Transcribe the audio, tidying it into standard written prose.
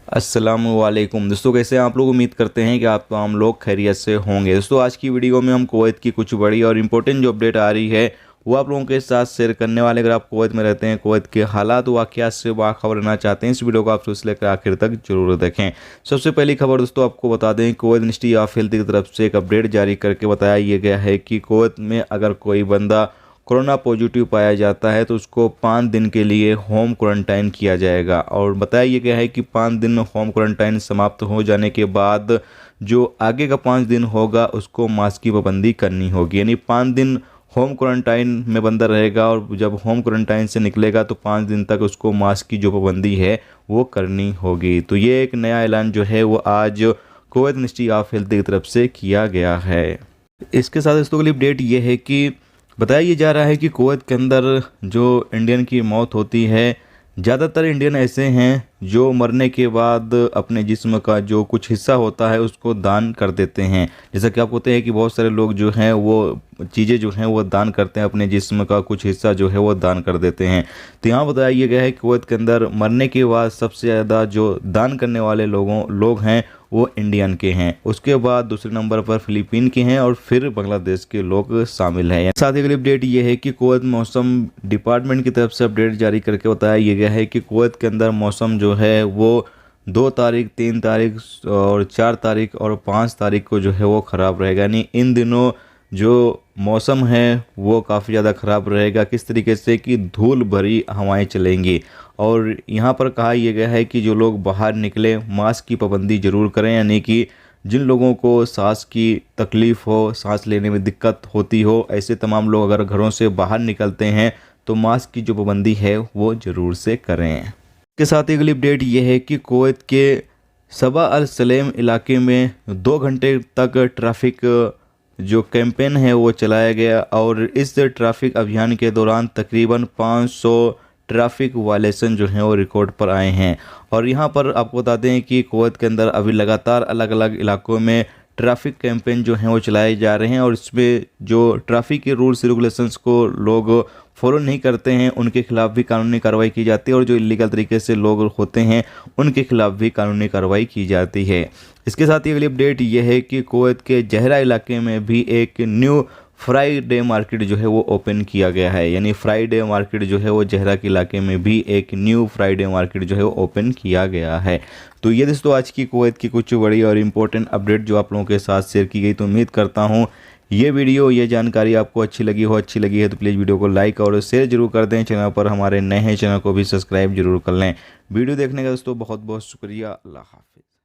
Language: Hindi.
अस्सलामुअलैकुम दोस्तों, कैसे हैं आप लोग। उम्मीद करते हैं कि आप तमाम लोग खैरियत से होंगे। दोस्तों आज की वीडियो में हम कुवैत की कुछ बड़ी और इम्पोर्टेंट जो अपडेट आ रही है वो आप लोगों के साथ शेयर करने वाले। अगर आप कुवैत में रहते हैं, कुवैत के हालात वाक़यात से बाखबर रहना चाहते हैं, इस वीडियो को आप शुरू से लेकर आखिर तक जरूर देखें। सबसे पहली खबर दोस्तों आपको बता दें, कुवैत मिनिस्ट्री ऑफ हेल्थ की तरफ से एक अपडेट जारी करके बताया ये गया है कि कुवैत में अगर कोई बंदा कोरोना पॉजिटिव पाया जाता है तो उसको 5 दिन के लिए होम क्वारंटाइन किया जाएगा। और बताया ये गया है कि 5 दिन होम क्वारंटाइन समाप्त हो जाने के बाद जो आगे का 5 दिन होगा उसको मास्क की पाबंदी करनी होगी। यानी 5 दिन होम क्वारंटाइन में बंदा रहेगा और जब होम क्वारंटाइन से निकलेगा तो 5 दिन तक उसको मास्क की जो पाबंदी है वो करनी होगी। तो ये एक नया ऐलान जो है वो आज कुवैत मिनिस्ट्री ऑफ हेल्थ की तरफ से किया गया है। इसके साथ दोस्तों अगली अपडेट ये है कि बताया ये जा रहा है कि कुवैत के अंदर जो इंडियन की मौत होती है, ज़्यादातर इंडियन ऐसे हैं जो मरने के बाद अपने जिस्म का जो कुछ हिस्सा होता है उसको दान कर देते हैं। जैसा कि आपको पता है कि बहुत सारे लोग जो हैं वो चीज़ें जो हैं वो दान करते हैं, अपने जिस्म का कुछ हिस्सा जो है वो दान कर देते हैं। तो यहाँ बताया ये गया है कि कुवैत के अंदर मरने के बाद सबसे ज़्यादा जो दान करने वाले लोग हैं वो इंडियन के हैं, उसके बाद दूसरे नंबर पर फिलीपीन के हैं और फिर बांग्लादेश के लोग शामिल हैं। साथ ही अगली अपडेट ये है कि कुवैत मौसम डिपार्टमेंट की तरफ से अपडेट जारी करके बताया ये गया है कि कुवैत के अंदर मौसम जो है वो 2 तारीख, 3 तारीख और 4 तारीख और 5 तारीख को जो है वो ख़राब रहेगा। यानी इन दिनों जो मौसम है वो काफ़ी ज़्यादा ख़राब रहेगा। किस तरीके से कि धूल भरी हवाएं चलेंगी। और यहाँ पर कहा यह गया है कि जो लोग बाहर निकले मास्क की पाबंदी ज़रूर करें। यानी कि जिन लोगों को सांस की तकलीफ़ हो, सांस लेने में दिक्कत होती हो, ऐसे तमाम लोग अगर घरों से बाहर निकलते हैं तो मास्क की जो पाबंदी है वो ज़रूर से करें। इसके साथ ही अगली अपडेट ये है कि कुवैत के सबा अल सलेम इलाके में 2 घंटे तक ट्रैफिक जो कैंपेन है वो चलाया गया और इस ट्रैफिक अभियान के दौरान तकरीबन 500 ट्रैफिक वायलेशन जो हैं वो रिकॉर्ड पर आए हैं। और यहाँ पर आपको बता दें कि कुवैत के अंदर अभी लगातार अलग अलग इलाकों में ट्रैफिक कैंपेन जो हैं वो चलाए जा रहे हैं और इसमें जो ट्रैफिक के रूल्स रेगुलेशंस को लोग फॉलो नहीं करते हैं उनके खिलाफ भी कानूनी कार्रवाई की जाती है और जो इलीगल तरीके से लोग होते हैं उनके खिलाफ भी कानूनी कार्रवाई की जाती है। इसके साथ ही अगली अपडेट ये है कि कुवैत के जहरा इलाके में भी एक न्यू फ्राइडे मार्केट जो है वो ओपन किया गया है। यानी फ्राइडे मार्केट जो है वो जहरा के इलाके में भी एक न्यू फ्राइडे मार्केट जो है वो ओपन किया गया है। तो ये दोस्तों आज की कुवैत की कुछ बड़ी और इम्पोर्टेंट अपडेट जो आप लोगों के साथ शेयर की गई। तो उम्मीद करता हूँ ये वीडियो, ये जानकारी आपको अच्छी लगी है तो प्लीज़ वीडियो को लाइक और शेयर जरूर कर दें। चैनल पर हमारे नए हैं, चैनल को भी सब्सक्राइब जरूर कर लें। वीडियो देखने का दोस्तों बहुत बहुत शुक्रिया। अल्लाह हाफिज़।